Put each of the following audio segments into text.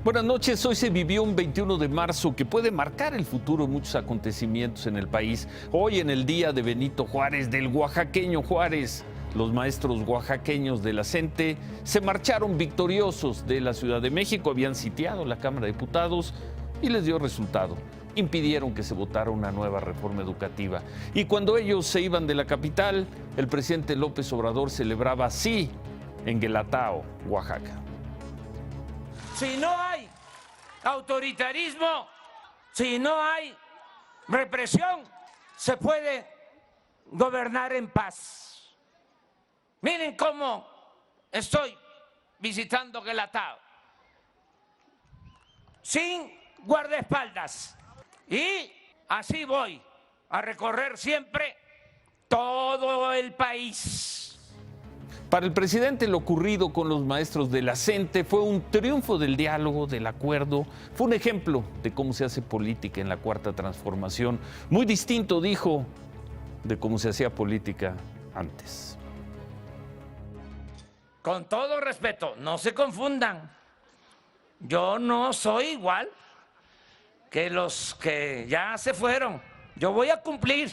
Buenas noches. Hoy se vivió un 21 de marzo que puede marcar el futuro de muchos acontecimientos en el país. Hoy, en el día de Benito Juárez, del oaxaqueño Juárez, los maestros oaxaqueños de la CENTE se marcharon victoriosos de la Ciudad de México. Habían sitiado la Cámara de Diputados y les dio resultado. Impidieron que se votara una nueva reforma educativa. Y cuando ellos se iban de la capital, el presidente López Obrador celebraba así en Guelatao, Oaxaca. Si no hay autoritarismo, si no hay represión, se puede gobernar en paz. Miren cómo estoy visitando Guelatao, sin guardaespaldas. Y así voy a recorrer siempre todo el país. Para el presidente, lo ocurrido con los maestros de la CENTE fue un triunfo del diálogo, del acuerdo. Fue un ejemplo de cómo se hace política en la Cuarta Transformación. Muy distinto, dijo, de cómo se hacía política antes. Con todo respeto, no se confundan. Yo no soy igual que los que ya se fueron. Yo voy a cumplir.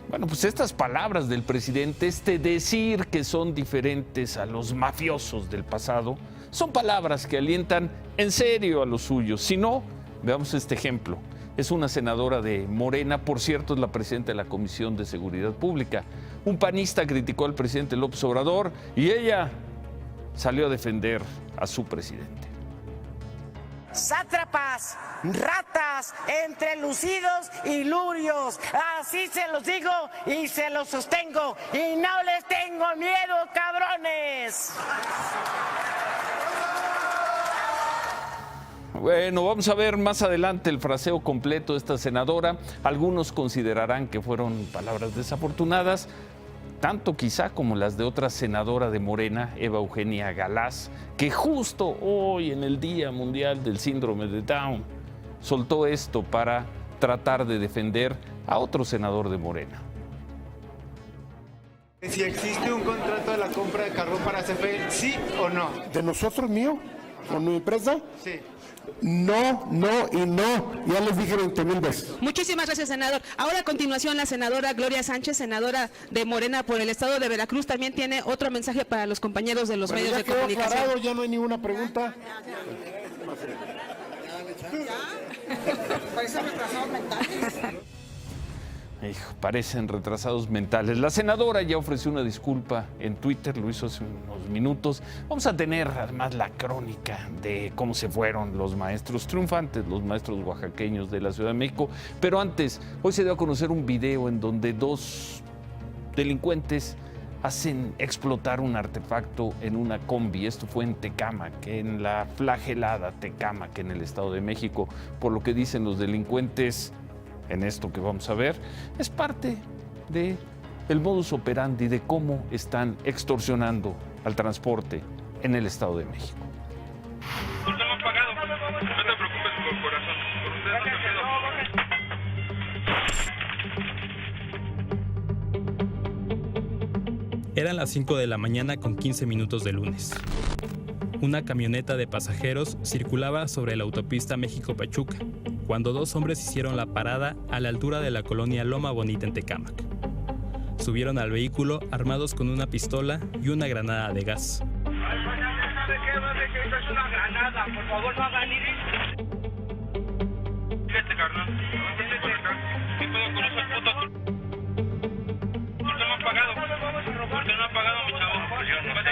Bueno, pues estas palabras del presidente, este decir que son diferentes a los mafiosos del pasado, son palabras que alientan en serio a los suyos. Si no, veamos este ejemplo. Es una senadora de Morena, por cierto, es la presidenta de la Comisión de Seguridad Pública. Un panista criticó al presidente López Obrador y ella salió a defender a su presidente. Sátrapas, ratas, entrelucidos y lurios. Así se los digo y se los sostengo. Y no les tengo miedo, cabrones. Bueno, vamos a ver más adelante el fraseo completo de esta senadora. Algunos considerarán que fueron palabras desafortunadas, tanto quizá como las de otra senadora de Morena, Eva Eugenia Galaz, que justo hoy, en el Día Mundial del Síndrome de Down, soltó esto para tratar de defender a otro senador de Morena. Si existe un contrato de la compra de carbón para CFE, ¿sí o no? ¿De nosotros, mío? ¿Con mi empresa? Sí. No, no y no. Ya les dije 20,000 veces. Muchísimas gracias, senador. Ahora a continuación la senadora Gloria Sánchez, senadora de Morena por el estado de Veracruz, también tiene otro mensaje para los compañeros de los medios de comunicación. Aclarado, ya no hay ninguna pregunta. Parecen retrasados mentales. Parecen retrasados mentales. La senadora ya ofreció una disculpa en Twitter, lo hizo hace unos minutos. Vamos a tener además la crónica de cómo se fueron los maestros triunfantes, los maestros oaxaqueños de la Ciudad de México. Pero antes, hoy se dio a conocer un video en donde dos delincuentes hacen explotar un artefacto en una combi. Esto fue en Tecámac, en la flagelada Tecámac, en el Estado de México. Por lo que dicen los delincuentes, en esto que vamos a ver, es parte del modus operandi de cómo están extorsionando al transporte en el Estado de México. No hemos pagado, no te preocupes, corazón, por ustedes no te quedo. Eran las 5 de la mañana con 15 minutos de lunes. Una camioneta de pasajeros circulaba sobre la autopista México-Pachuca, cuando dos hombres hicieron la parada a la altura de la colonia Loma Bonita en Tecámac. Subieron al vehículo armados con una pistola y una granada de gas. ¿Sabe qué? Esto es una granada, por favor no hagan ir. Fíjate, carnal. ¿Qué puedo con esos putos? ¿Por qué no han pagado? ¿Por qué no han pagado, mi chavo? Yo no sé.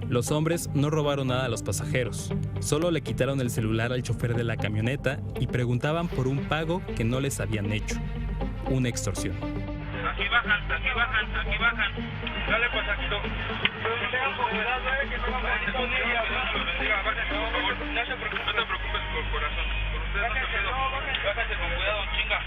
Los hombres no robaron nada a los pasajeros, solo le quitaron el celular al chofer de la camioneta y preguntaban por un pago que no les habían hecho, una extorsión. Aquí bajan, aquí bajan, aquí bajan. Dale, pasajito. Tengan cuidado, que no vamos a ir con ella. Bájate, por favor. No te preocupes, corazón. Por ustedes no te quedo. Bájate con cuidado, chinga.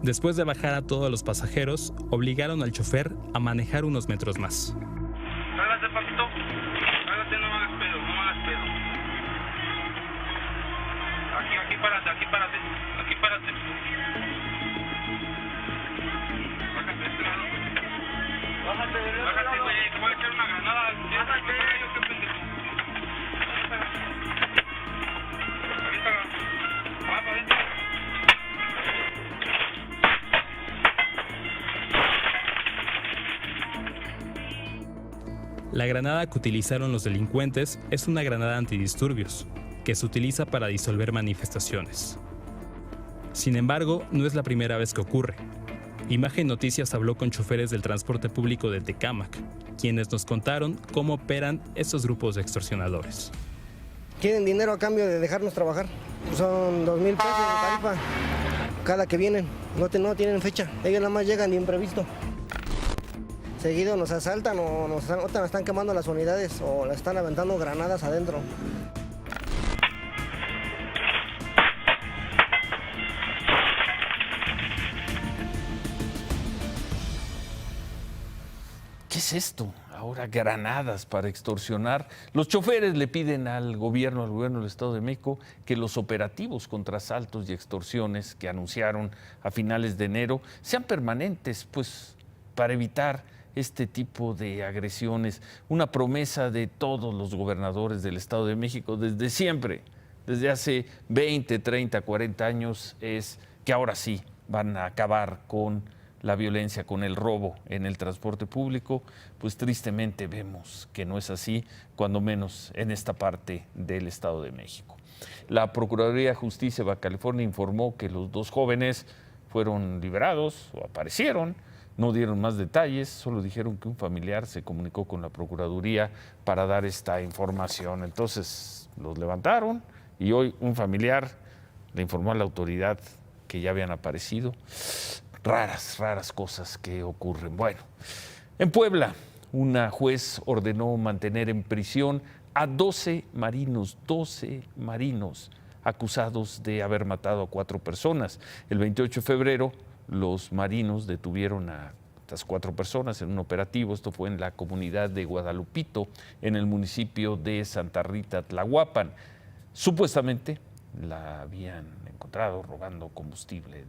Después de bajar a todos los pasajeros, obligaron al chofer a manejar unos metros más. Hágase, papito. Hágase, no hagas pedo, no hagas pedo. Aquí párate, aquí párate. Aquí párate. Bájate de este lado. Bájate, güey, te voy a echar una granada. Bájate. Yo qué pendejo. Ahorita. Va para adentro. La granada que utilizaron los delincuentes es una granada antidisturbios, que se utiliza para disolver manifestaciones. Sin embargo, no es la primera vez que ocurre. Imagen Noticias habló con choferes del transporte público de Tecámac, quienes nos contaron cómo operan estos grupos de extorsionadores. Quieren dinero a cambio de dejarnos trabajar. Son 2,000 pesos de tarifa cada que vienen. No tienen fecha. Ellos nada más llegan de imprevisto. Seguido nos asaltan o nos están quemando las unidades o las están aventando granadas adentro. ¿Qué es esto? Ahora granadas para extorsionar. Los choferes le piden al gobierno del Estado de México que los operativos contra asaltos y extorsiones que anunciaron a finales de enero sean permanentes, pues para evitar este tipo de agresiones. Una promesa de todos los gobernadores del Estado de México desde siempre, desde hace 20, 30, 40 años, es que ahora sí van a acabar con la violencia, con el robo en el transporte público. Pues tristemente vemos que no es así, cuando menos en esta parte del Estado de México. La Procuraduría de Justicia de Baja California informó que los dos jóvenes fueron liberados o aparecieron. No dieron más detalles, solo dijeron que un familiar se comunicó con la Procuraduría para dar esta información. Entonces los levantaron y hoy un familiar le informó a la autoridad que ya habían aparecido. Raras cosas que ocurren. Bueno, en Puebla, una juez ordenó mantener en prisión a 12 marinos acusados de haber matado a 4 personas. El 28 de febrero, los marinos detuvieron a estas 4 personas en un operativo. Esto fue en la comunidad de Guadalupito, en el municipio de Santa Rita, Tlahuapan. Supuestamente la habían encontrado robando combustible,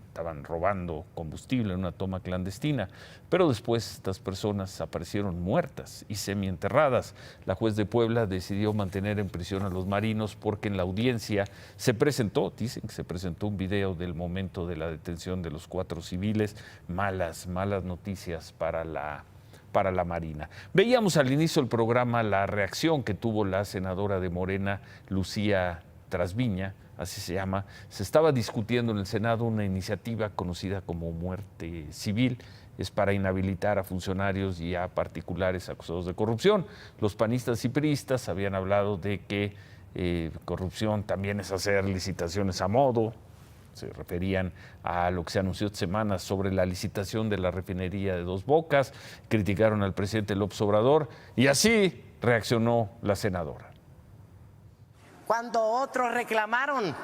estaban robando combustible en una toma clandestina, pero después estas personas aparecieron muertas y semienterradas. La juez de Puebla decidió mantener en prisión a los marinos porque en la audiencia dicen que se presentó un video del momento de la detención de los 4 civiles. Malas noticias para la Marina. Veíamos al inicio del programa la reacción que tuvo la senadora de Morena, Lucía Trasviña, así se llama. Se estaba discutiendo en el Senado una iniciativa conocida como muerte civil. Es para inhabilitar a funcionarios y a particulares acusados de corrupción. Los panistas y priistas habían hablado de que corrupción también es hacer licitaciones a modo. Se referían a lo que se anunció esta semana sobre la licitación de la refinería de Dos Bocas. Criticaron al presidente López Obrador y así reaccionó la senadora. Cuando otros reclamaron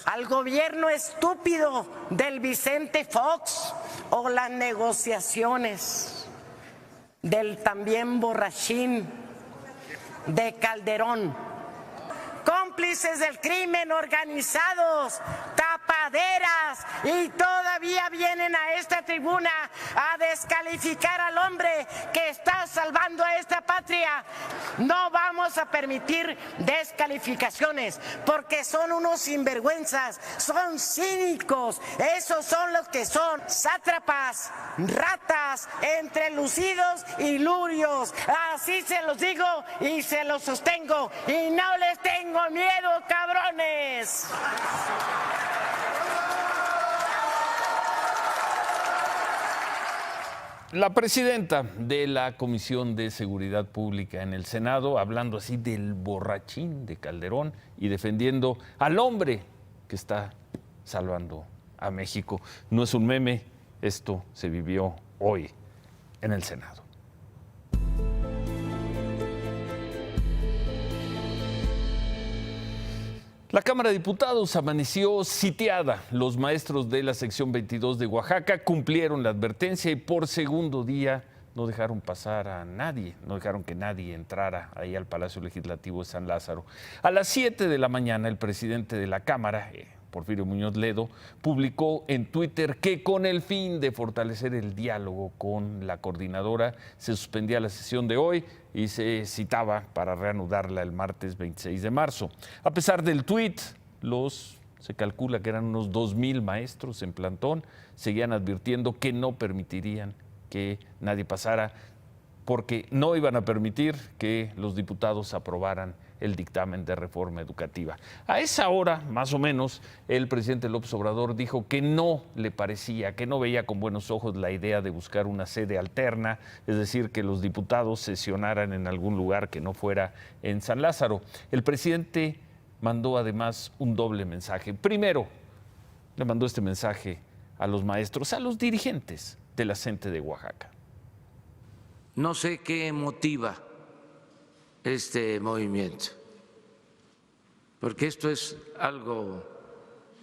al gobierno estúpido del Vicente Fox o las negociaciones del también borrachín de Calderón, cómplices del crimen organizados, tapaderas, y todavía vienen a esta tribuna a descalificar al hombre que está salvando a esta patria. No vamos a permitir descalificaciones porque son unos sinvergüenzas, son cínicos, esos son los que son sátrapas, ratas, entrelucidos y lurios. Así se los digo y se los sostengo y no les tengo miedo, cabrones. La presidenta de la Comisión de Seguridad Pública en el Senado, hablando así del borrachín de Calderón y defendiendo al hombre que está salvando a México. No es un meme, esto se vivió hoy en el Senado. La Cámara de Diputados amaneció sitiada. Los maestros de la sección 22 de Oaxaca cumplieron la advertencia y por segundo día no dejaron pasar a nadie, no dejaron que nadie entrara ahí al Palacio Legislativo de San Lázaro. A las 7 de la mañana el presidente de la Cámara, Porfirio Muñoz Ledo, publicó en Twitter que con el fin de fortalecer el diálogo con la coordinadora se suspendía la sesión de hoy y se citaba para reanudarla el martes 26 de marzo. A pesar del tuit, se calcula que eran unos 2,000 maestros en plantón, seguían advirtiendo que no permitirían que nadie pasara porque no iban a permitir que los diputados aprobaran el dictamen de reforma educativa. A esa hora, más o menos, el presidente López Obrador dijo que no le parecía, que no veía con buenos ojos la idea de buscar una sede alterna, es decir, que los diputados sesionaran en algún lugar que no fuera en San Lázaro. El presidente mandó además un doble mensaje. Primero, le mandó este mensaje a los maestros, a los dirigentes de la CENTE de Oaxaca. No sé qué motiva este movimiento, porque esto es algo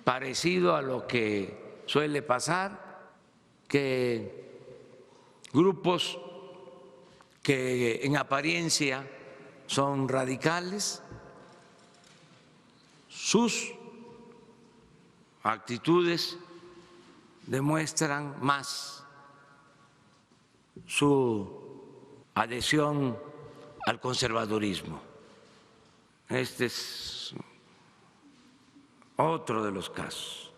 parecido a lo que suele pasar, que grupos que en apariencia son radicales, sus actitudes demuestran más su adhesión al conservadurismo. Este es otro de los casos.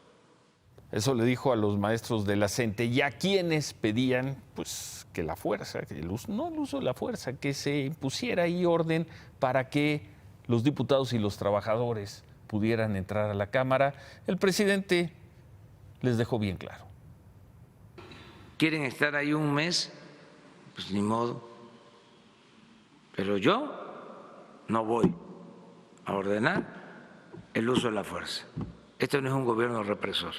Eso le dijo a los maestros de la CENTE y a quienes pedían pues, que la fuerza, no el uso de la fuerza, que se impusiera ahí orden para que los diputados y los trabajadores pudieran entrar a la Cámara. El presidente les dejó bien claro. ¿Quieren estar ahí un mes? Pues ni modo. Pero yo no voy a ordenar el uso de la fuerza. Esto no es un gobierno represor.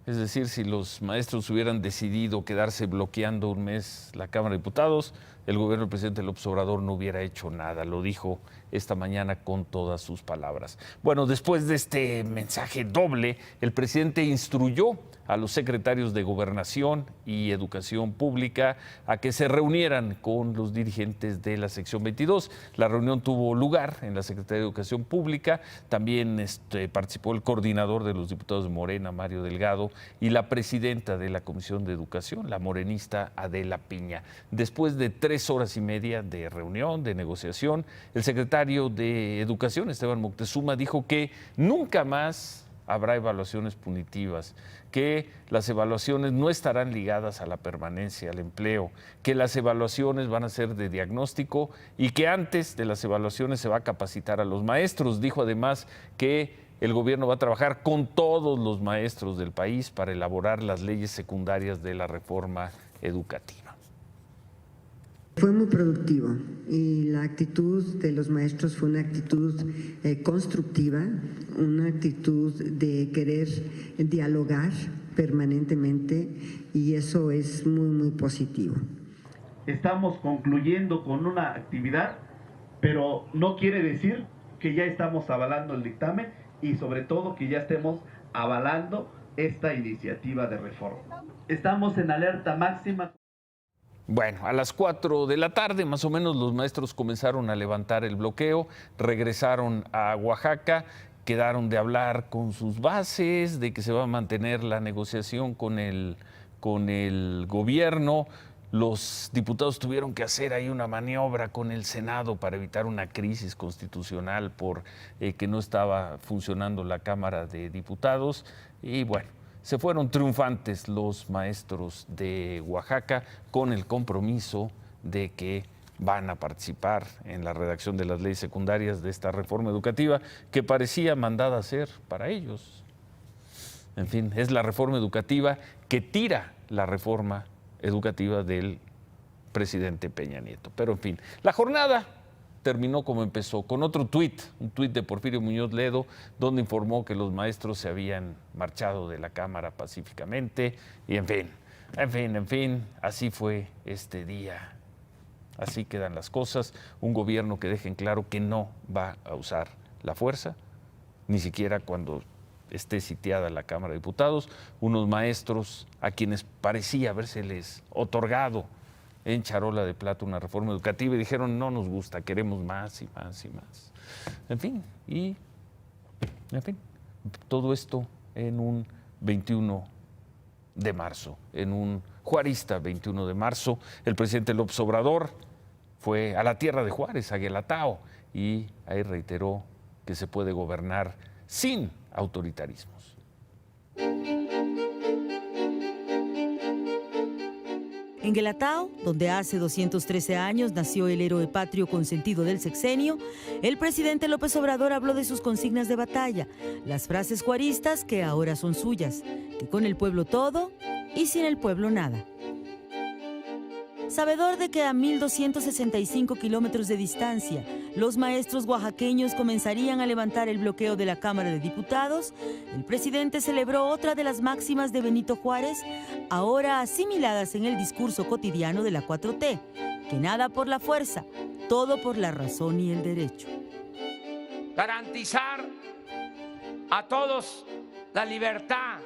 Es decir, si los maestros hubieran decidido quedarse bloqueando un mes la Cámara de Diputados, el gobierno del presidente López Obrador no hubiera hecho nada. Lo dijo esta mañana con todas sus palabras. Bueno, después de este mensaje doble, el presidente instruyó a los secretarios de Gobernación y Educación Pública a que se reunieran con los dirigentes de la sección 22. La reunión tuvo lugar en la Secretaría de Educación Pública. También participó el coordinador de los diputados de Morena, Mario Delgado, y la presidenta de la Comisión de Educación, la morenista Adela Piña. Después de 3 horas y media de reunión, de negociación, el secretario de Educación, Esteban Moctezuma, dijo que nunca más habrá evaluaciones punitivas, que las evaluaciones no estarán ligadas a la permanencia, al empleo, que las evaluaciones van a ser de diagnóstico y que antes de las evaluaciones se va a capacitar a los maestros. Dijo además que el gobierno va a trabajar con todos los maestros del país para elaborar las leyes secundarias de la reforma educativa. Fue muy productivo y la actitud de los maestros fue una actitud constructiva, una actitud de querer dialogar permanentemente y eso es muy, muy positivo. Estamos concluyendo con una actividad, pero no quiere decir que ya estamos avalando el dictamen y sobre todo que ya estemos avalando esta iniciativa de reforma. Estamos en alerta máxima. Bueno, a las 4 de la tarde, más o menos, los maestros comenzaron a levantar el bloqueo, regresaron a Oaxaca, quedaron de hablar con sus bases, de que se va a mantener la negociación con el gobierno. Los diputados tuvieron que hacer ahí una maniobra con el Senado para evitar una crisis constitucional por que no estaba funcionando la Cámara de Diputados. Y bueno, se fueron triunfantes los maestros de Oaxaca con el compromiso de que van a participar en la redacción de las leyes secundarias de esta reforma educativa que parecía mandada a hacer para ellos. En fin, es la reforma educativa que tira la reforma educativa del presidente Peña Nieto. Pero en fin, la jornada terminó como empezó, con otro tuit, un tuit de Porfirio Muñoz Ledo, donde informó que los maestros se habían marchado de la Cámara pacíficamente, y en fin, así fue este día. Así quedan las cosas, un gobierno que deje en claro que no va a usar la fuerza, ni siquiera cuando esté sitiada la Cámara de Diputados, unos maestros a quienes parecía habérseles otorgado en charola de plata una reforma educativa y dijeron no nos gusta, queremos más y más y más. En fin, Todo esto en un 21 de marzo, en un juarista 21 de marzo. El presidente López Obrador fue a la tierra de Juárez, a Guelatao, y ahí reiteró que se puede gobernar sin autoritarismos. En Guelatao, donde hace 213 años nació el héroe patrio consentido del sexenio, el presidente López Obrador habló de sus consignas de batalla, las frases juaristas que ahora son suyas, que con el pueblo todo y sin el pueblo nada. Sabedor de que a 1.265 kilómetros de distancia, los maestros oaxaqueños comenzarían a levantar el bloqueo de la Cámara de Diputados, el presidente celebró otra de las máximas de Benito Juárez, ahora asimiladas en el discurso cotidiano de la 4T, que nada por la fuerza, todo por la razón y el derecho. Garantizar a todos la libertad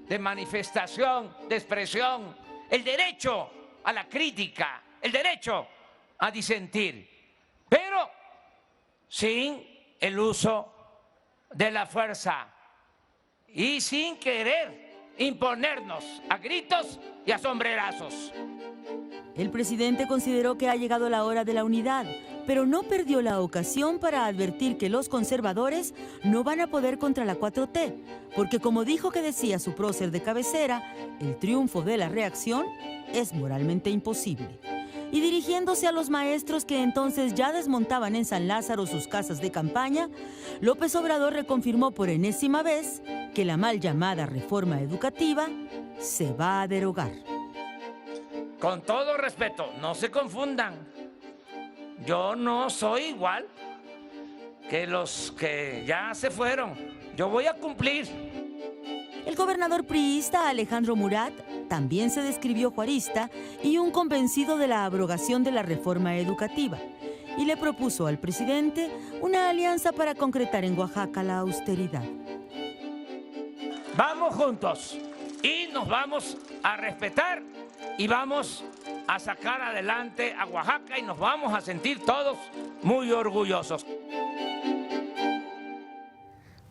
de manifestación, de expresión, el derecho a la crítica, el derecho a disentir, pero sin el uso de la fuerza y sin querer imponernos a gritos y a sombrerazos. El presidente consideró que ha llegado la hora de la unidad, pero no perdió la ocasión para advertir que los conservadores no van a poder contra la 4T, porque como dijo que decía su prócer de cabecera, el triunfo de la reacción es moralmente imposible. Y dirigiéndose a los maestros que entonces ya desmontaban en San Lázaro sus casas de campaña, López Obrador reconfirmó por enésima vez que la mal llamada reforma educativa se va a derogar. Con todo respeto, no se confundan. Yo no soy igual que los que ya se fueron. Yo voy a cumplir. El gobernador priista Alejandro Murat también se describió juarista y un convencido de la abrogación de la reforma educativa, y le propuso al presidente una alianza para concretar en Oaxaca la austeridad. Vamos juntos y nos vamos a respetar y vamos a sacar adelante a Oaxaca y nos vamos a sentir todos muy orgullosos.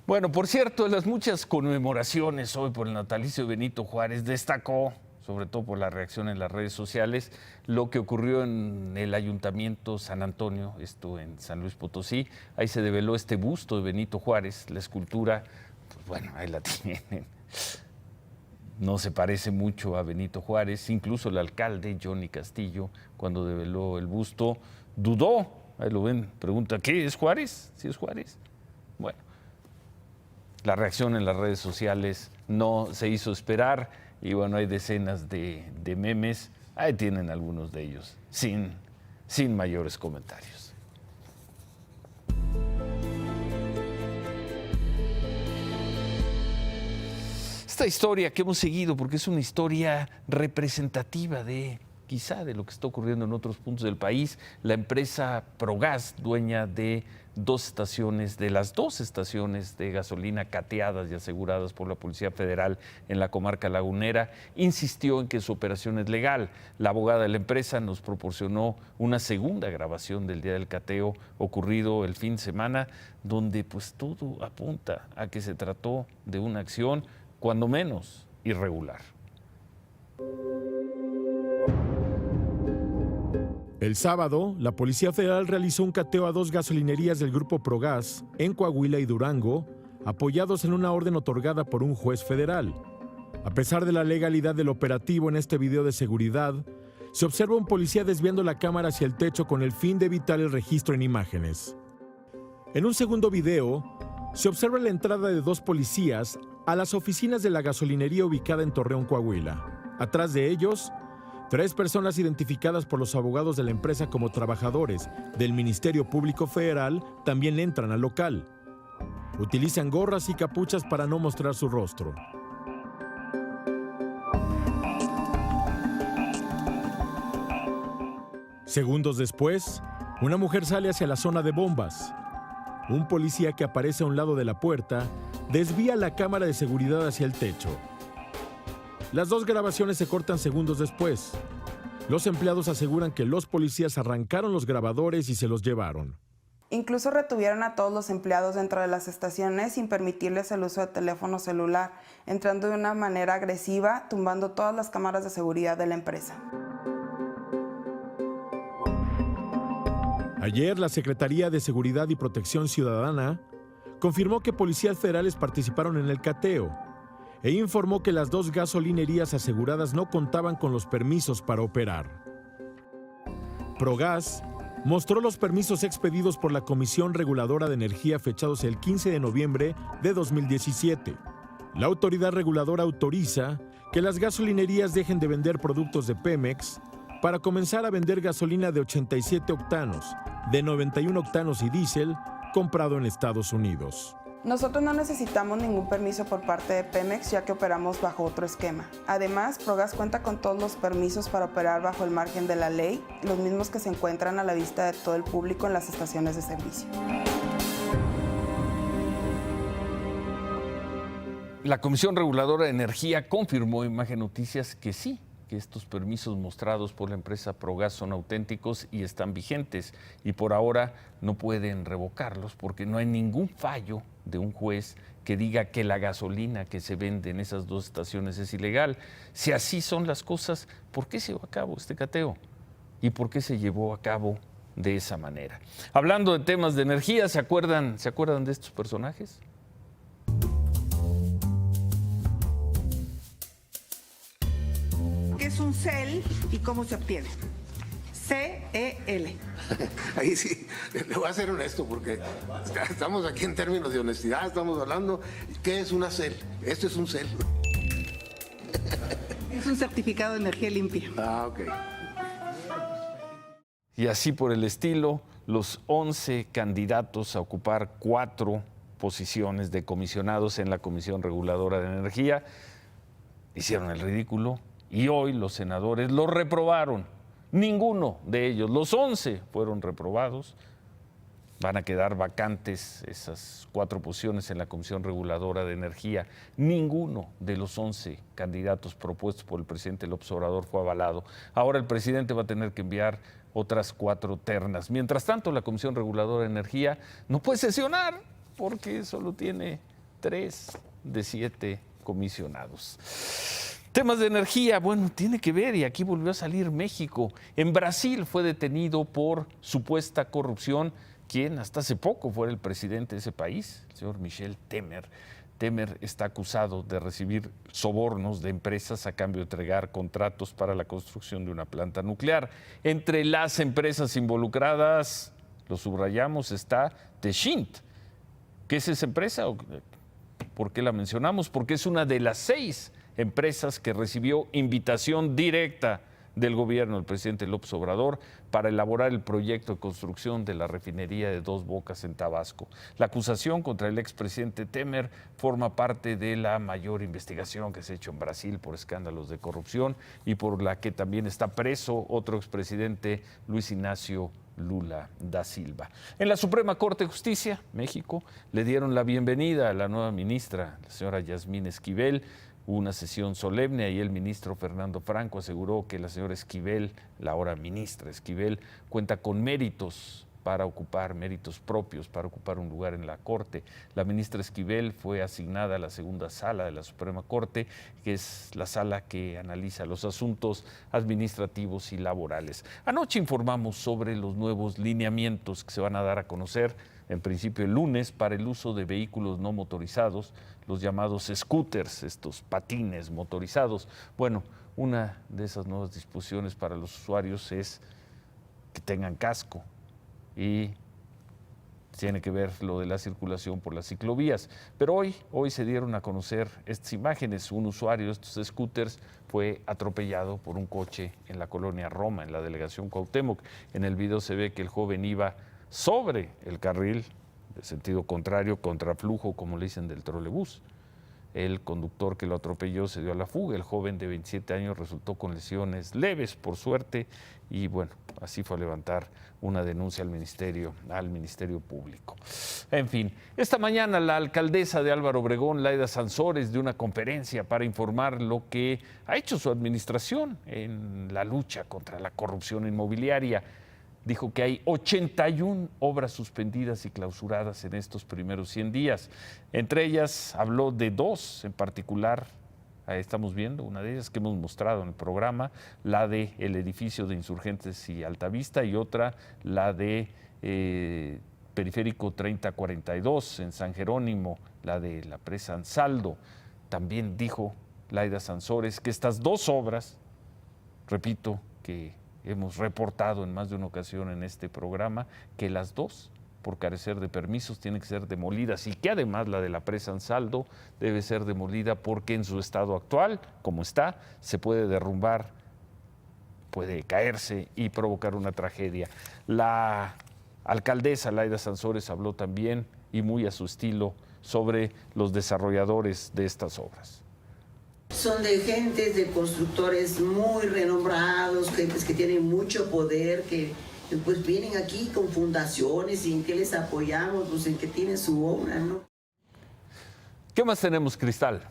Bueno, por cierto, en las muchas conmemoraciones hoy por el natalicio de Benito Juárez, destacó, sobre todo por la reacción en las redes sociales, lo que ocurrió en el Ayuntamiento San Antonio, esto en San Luis Potosí. Ahí se develó este busto de Benito Juárez, la escultura, pues bueno, ahí la tienen. No se parece mucho a Benito Juárez, incluso el alcalde Johnny Castillo, cuando develó el busto, dudó. Ahí lo ven, pregunta, ¿qué es Juárez? ¿Sí es Juárez? Bueno, la reacción en las redes sociales no se hizo esperar y bueno, hay decenas de memes, ahí tienen algunos de ellos, sin mayores comentarios. Esta historia que hemos seguido, porque es una historia representativa de quizá de lo que está ocurriendo en otros puntos del país, la empresa Progas, dueña de las dos estaciones de gasolina cateadas y aseguradas por la Policía Federal en la comarca lagunera, insistió en que su operación es legal. La abogada de la empresa nos proporcionó una segunda grabación del día del cateo ocurrido el fin de semana, donde pues todo apunta a que se trató de una acción cuando menos irregular. El sábado, la Policía Federal realizó un cateo a 2 gasolinerías del Grupo Progas en Coahuila y Durango, apoyados en una orden otorgada por un juez federal. A pesar de la legalidad del operativo en este video de seguridad, se observa un policía desviando la cámara hacia el techo con el fin de evitar el registro en imágenes. En un segundo video, se observa la entrada de 2 policías a las oficinas de la gasolinería ubicada en Torreón, Coahuila. Atrás de ellos, 3 personas identificadas por los abogados de la empresa como trabajadores del Ministerio Público Federal también entran al local. Utilizan gorras y capuchas para no mostrar su rostro. Segundos después, una mujer sale hacia la zona de bombas. Un policía que aparece a un lado de la puerta desvía la cámara de seguridad hacia el techo. Las 2 grabaciones se cortan segundos después. Los empleados aseguran que los policías arrancaron los grabadores y se los llevaron. Incluso retuvieron a todos los empleados dentro de las estaciones sin permitirles el uso de teléfono celular, entrando de una manera agresiva, tumbando todas las cámaras de seguridad de la empresa. Ayer, la Secretaría de Seguridad y Protección Ciudadana confirmó que policías federales participaron en el cateo e informó que las 2 gasolinerías aseguradas no contaban con los permisos para operar. Progas mostró los permisos expedidos por la Comisión Reguladora de Energía fechados el 15 de noviembre de 2017. La autoridad reguladora autoriza que las gasolinerías dejen de vender productos de Pemex para comenzar a vender gasolina de 87 octanos, de 91 octanos y diésel comprado en Estados Unidos. Nosotros no necesitamos ningún permiso por parte de Pemex, ya que operamos bajo otro esquema. Además, Progas cuenta con todos los permisos para operar bajo el margen de la ley, los mismos que se encuentran a la vista de todo el público en las estaciones de servicio. La Comisión Reguladora de Energía confirmó en Imagen Noticias que sí, que estos permisos mostrados por la empresa Progas son auténticos y están vigentes, y por ahora no pueden revocarlos porque no hay ningún fallo de un juez que diga que la gasolina que se vende en esas 2 estaciones es ilegal. Si así son las cosas, ¿por qué se llevó a cabo este cateo? ¿Y por qué se llevó a cabo de esa manera? Hablando de temas de energía, ¿se acuerdan de estos personajes? ¿Qué es un CEL y cómo se obtiene? CEL. Ahí sí, le voy a ser honesto porque estamos aquí en términos de honestidad, estamos hablando, ¿qué es una CEL? Esto es un CEL. Es un certificado de energía limpia. Ah, ok. Y así por el estilo, los 11 candidatos a ocupar 4 posiciones de comisionados en la Comisión Reguladora de Energía hicieron el ridículo y hoy los senadores los reprobaron. Ninguno de ellos, los 11 fueron reprobados. Van a quedar vacantes esas 4 posiciones en la Comisión Reguladora de Energía. Ninguno de los 11 candidatos propuestos por el presidente López Obrador fue avalado. Ahora el presidente va a tener que enviar otras 4 ternas. Mientras tanto, la Comisión Reguladora de Energía no puede sesionar porque solo tiene 3 de 7 comisionados. Temas de energía, bueno, tiene que ver, y aquí volvió a salir México. En Brasil fue detenido por supuesta corrupción quien hasta hace poco fue el presidente de ese país, el señor Michel Temer. Temer está acusado de recibir sobornos de empresas a cambio de entregar contratos para la construcción de una planta nuclear. Entre las empresas involucradas, lo subrayamos, está Techint. ¿Qué es esa empresa? ¿Por qué la mencionamos? Porque es una de las 6 empresas que recibió invitación directa del gobierno del presidente López Obrador para elaborar el proyecto de construcción de la refinería de Dos Bocas en Tabasco. La acusación contra el expresidente Temer forma parte de la mayor investigación que se ha hecho en Brasil por escándalos de corrupción y por la que también está preso otro expresidente, Luis Ignacio Lula da Silva. En la Suprema Corte de Justicia, México, le dieron la bienvenida a la nueva ministra, la señora Yasmín Esquivel. Hubo una sesión solemne y el ministro Fernando Franco aseguró que la señora Esquivel, la ahora ministra Esquivel, cuenta con méritos propios para ocupar un lugar en la Corte. La ministra Esquivel fue asignada a la segunda sala de la Suprema Corte, que es la sala que analiza los asuntos administrativos y laborales. Anoche informamos sobre los nuevos lineamientos que se van a dar a conocer, en principio el lunes, para el uso de vehículos no motorizados, los llamados scooters, estos patines motorizados. Bueno, una de esas nuevas disposiciones para los usuarios es que tengan casco y tiene que ver lo de la circulación por las ciclovías. Pero hoy se dieron a conocer estas imágenes. Un usuario de estos scooters fue atropellado por un coche en la colonia Roma, en la delegación Cuauhtémoc. En el video se ve que el joven iba sobre el carril de sentido contrario, contraflujo, como le dicen, del trolebús. El conductor que lo atropelló se dio a la fuga. El joven de 27 años resultó con lesiones leves, por suerte, y bueno, así fue a levantar una denuncia al Ministerio Público. En fin, esta mañana la alcaldesa de Álvaro Obregón, Laida Sansores, dio una conferencia para informar lo que ha hecho su administración en la lucha contra la corrupción inmobiliaria. dijo que hay 81 obras suspendidas y clausuradas en estos primeros 100 días. Entre ellas habló de 2 en particular. Ahí estamos viendo una de ellas que hemos mostrado en el programa, la de el edificio de Insurgentes y Altavista, y otra, la de Periférico 3042 en San Jerónimo, la de la presa Ansaldo. También dijo Laida Sansores que estas 2 obras, repito, que hemos reportado en más de una ocasión en este programa, que las 2, por carecer de permisos, tienen que ser demolidas, y que además la de la presa Ansaldo debe ser demolida porque en su estado actual, como está, se puede derrumbar, puede caerse y provocar una tragedia. La alcaldesa Laida Sansores habló también, y muy a su estilo, sobre los desarrolladores de estas obras. Son de gentes, de constructores muy renombrados, gentes que tienen mucho poder, que pues vienen aquí con fundaciones y en que les apoyamos, pues en que tienen su obra, ¿no? ¿Qué más tenemos, Cristal?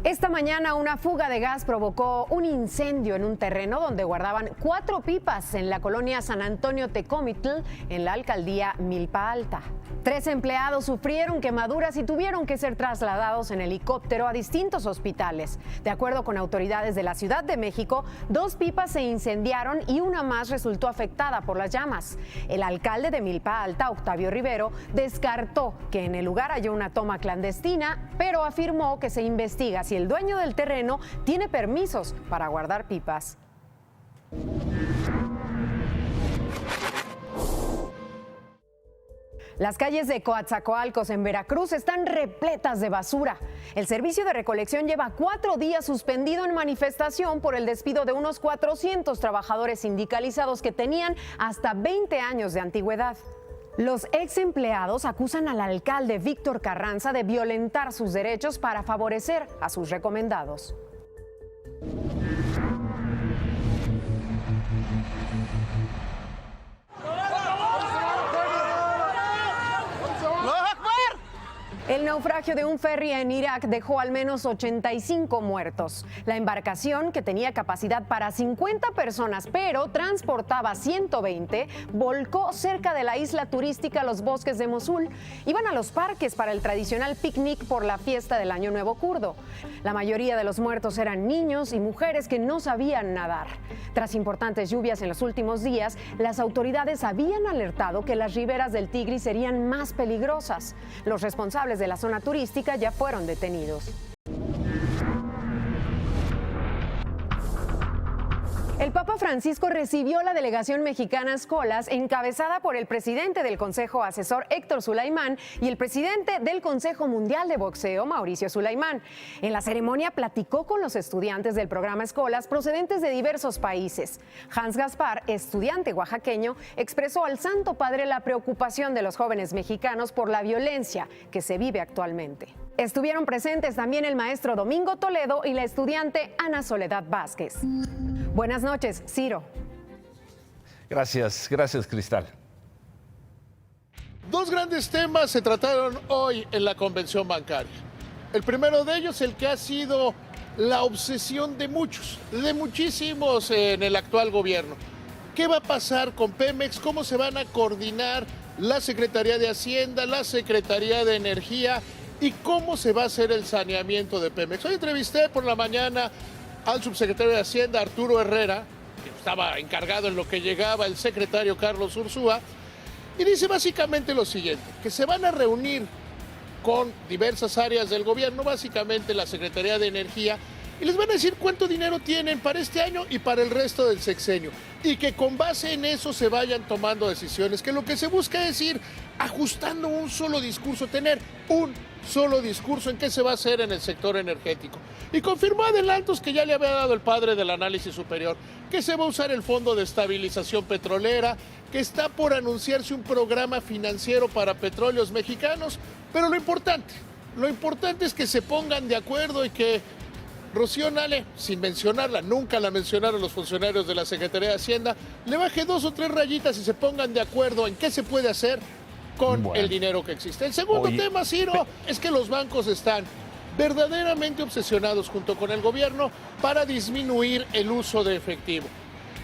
Esta mañana una fuga de gas provocó un incendio en un terreno donde guardaban 4 pipas en la colonia San Antonio Tecomitl, en la alcaldía Milpa Alta. 3 empleados sufrieron quemaduras y tuvieron que ser trasladados en helicóptero a distintos hospitales. De acuerdo con autoridades de la Ciudad de México, 2 pipas se incendiaron y una más resultó afectada por las llamas. El alcalde de Milpa Alta, Octavio Rivero, descartó que en el lugar haya una toma clandestina, pero afirmó que se investiga si el dueño del terreno tiene permisos para guardar pipas. Las calles de Coatzacoalcos en Veracruz están repletas de basura. El servicio de recolección lleva 4 días suspendido en manifestación por el despido de unos 400 trabajadores sindicalizados que tenían hasta 20 años de antigüedad. Los ex empleados acusan al alcalde Víctor Carranza de violentar sus derechos para favorecer a sus recomendados. El naufragio de un ferry en Irak dejó al menos 85 muertos. La embarcación, que tenía capacidad para 50 personas, pero transportaba 120, volcó cerca de la isla turística Los Bosques de Mosul. Iban a los parques para el tradicional picnic por la fiesta del Año Nuevo Kurdo. La mayoría de los muertos eran niños y mujeres que no sabían nadar. Tras importantes lluvias en los últimos días, las autoridades habían alertado que las riberas del Tigris serían más peligrosas. Los responsables de la zona turística ya fueron detenidos. El Papa Francisco recibió la delegación mexicana Escolas, encabezada por el presidente del Consejo Asesor Héctor Sulaimán y el presidente del Consejo Mundial de Boxeo, Mauricio Sulaimán. En la ceremonia platicó con los estudiantes del programa Escolas procedentes de diversos países. Hans Gaspar, estudiante oaxaqueño, expresó al Santo Padre la preocupación de los jóvenes mexicanos por la violencia que se vive actualmente. Estuvieron presentes también el maestro Domingo Toledo y la estudiante Ana Soledad Vázquez. Buenas noches, Ciro. Gracias, Cristal. 2 grandes temas se trataron hoy en la convención bancaria. El primero de ellos, el que ha sido la obsesión de muchos, de muchísimos en el actual gobierno. ¿Qué va a pasar con Pemex? ¿Cómo se van a coordinar la Secretaría de Hacienda, la Secretaría de Energía y cómo se va a hacer el saneamiento de Pemex? Hoy entrevisté por la mañana al subsecretario de Hacienda, Arturo Herrera, que estaba encargado en lo que llegaba el secretario Carlos Ursúa, y dice básicamente lo siguiente, que se van a reunir con diversas áreas del gobierno, básicamente la Secretaría de Energía, y les van a decir cuánto dinero tienen para este año y para el resto del sexenio, y que con base en eso se vayan tomando decisiones, que lo que se busca es ir ajustando un solo discurso, tener un solo discurso en qué se va a hacer en el sector energético. Y confirmó adelantos que ya le había dado el padre del análisis superior, que se va a usar el Fondo de Estabilización Petrolera, que está por anunciarse un programa financiero para petróleos mexicanos, pero lo importante es que se pongan de acuerdo y que Rocío Nale, sin mencionarla, nunca la mencionaron los funcionarios de la Secretaría de Hacienda, le baje 2 o 3 rayitas y se pongan de acuerdo en qué se puede hacer con el dinero que existe. El segundo tema, Ciro, es que los bancos están verdaderamente obsesionados junto con el gobierno para disminuir el uso de efectivo.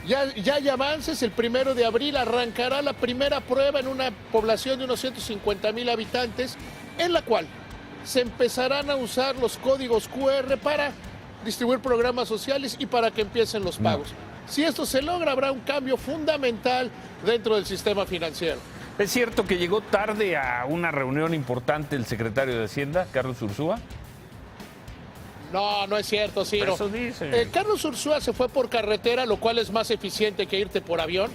Ya hay avances, el 1 de abril arrancará la primera prueba en una población de unos 150,000 habitantes, en la cual se empezarán a usar los códigos QR para distribuir programas sociales y para que empiecen los pagos. Si esto se logra, habrá un cambio fundamental dentro del sistema financiero. ¿Es cierto que llegó tarde a una reunión importante el secretario de Hacienda, Carlos Ursúa? No, no es cierto, Ciro. Eso dice. Carlos Ursúa se fue por carretera, lo cual es más eficiente que irte por avión.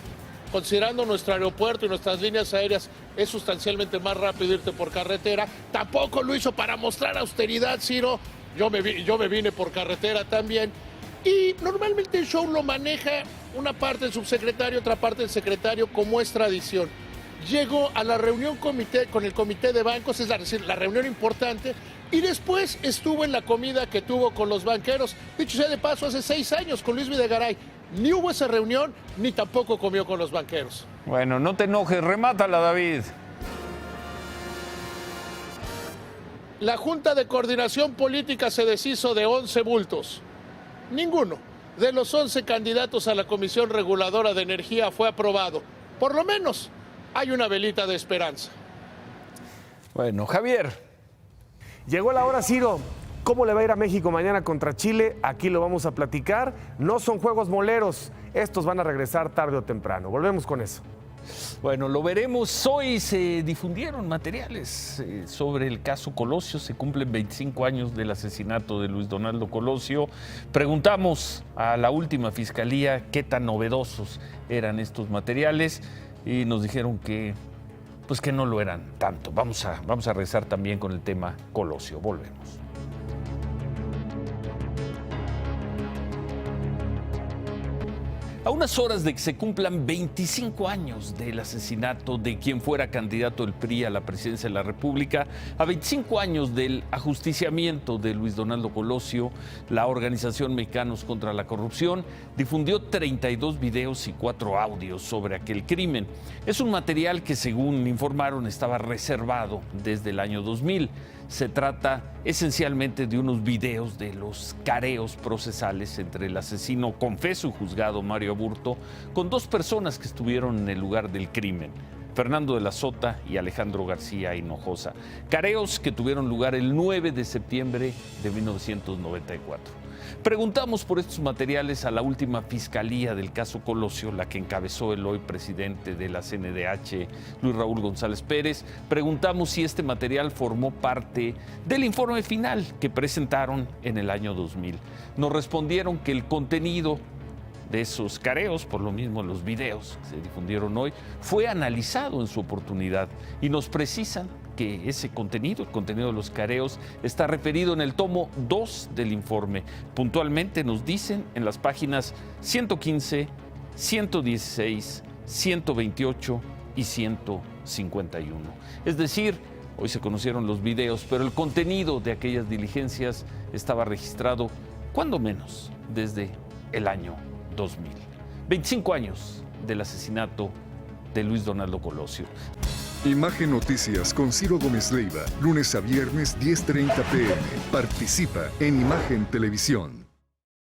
Considerando nuestro aeropuerto y nuestras líneas aéreas, es sustancialmente más rápido irte por carretera. Tampoco lo hizo para mostrar austeridad, Ciro. Yo me vine por carretera también. Y normalmente el show lo maneja una parte del subsecretario, otra parte del secretario, como es tradición. Llegó a la reunión con el comité de bancos, es decir, la reunión importante, y después estuvo en la comida que tuvo con los banqueros. Dicho sea de paso, hace 6 años con Luis Videgaray. Ni hubo esa reunión, ni tampoco comió con los banqueros. Bueno, no te enojes, remátala, David. La Junta de Coordinación Política se deshizo de 11 bultos. Ninguno de los 11 candidatos a la Comisión Reguladora de Energía fue aprobado. Por lo menos hay una velita de esperanza. Bueno, Javier. Llegó la hora, Ciro. ¿Cómo le va a ir a México mañana contra Chile? Aquí lo vamos a platicar. No son juegos moleros. Estos van a regresar tarde o temprano. Volvemos con eso. Bueno, lo veremos. Hoy se difundieron materiales sobre el caso Colosio. Se cumplen 25 años del asesinato de Luis Donaldo Colosio. Preguntamos a la última fiscalía qué tan novedosos eran estos materiales y nos dijeron que no lo eran tanto. Vamos a regresar también con el tema Colosio. Volvemos. A unas horas de que se cumplan 25 años del asesinato de quien fuera candidato del PRI a la presidencia de la República, a 25 años del ajusticiamiento de Luis Donaldo Colosio, la organización Mexicanos contra la Corrupción difundió 32 videos y 4 audios sobre aquel crimen. Es un material que, según informaron, estaba reservado desde el año 2000. Se trata esencialmente de unos videos de los careos procesales entre el asesino confeso y juzgado Mario Aburto con 2 personas que estuvieron en el lugar del crimen, Fernando de la Sota y Alejandro García Hinojosa. Careos que tuvieron lugar el 9 de septiembre de 1994. Preguntamos por estos materiales a la última fiscalía del caso Colosio, la que encabezó el hoy presidente de la CNDH, Luis Raúl González Pérez. Preguntamos si este material formó parte del informe final que presentaron en el año 2000. Nos respondieron que el contenido de esos careos, por lo mismo los videos que se difundieron hoy, fue analizado en su oportunidad y nos precisan que ese contenido, el contenido de los careos, está referido en el tomo 2 del informe. Puntualmente nos dicen en las páginas 115, 116, 128 y 151. Es decir, hoy se conocieron los videos, pero el contenido de aquellas diligencias estaba registrado, cuando menos, desde el año 2000. 25 años del asesinato de Luis Donaldo Colosio. Imagen Noticias con Ciro Gómez Leiva, lunes a viernes 10:30 p.m. Participa en Imagen Televisión.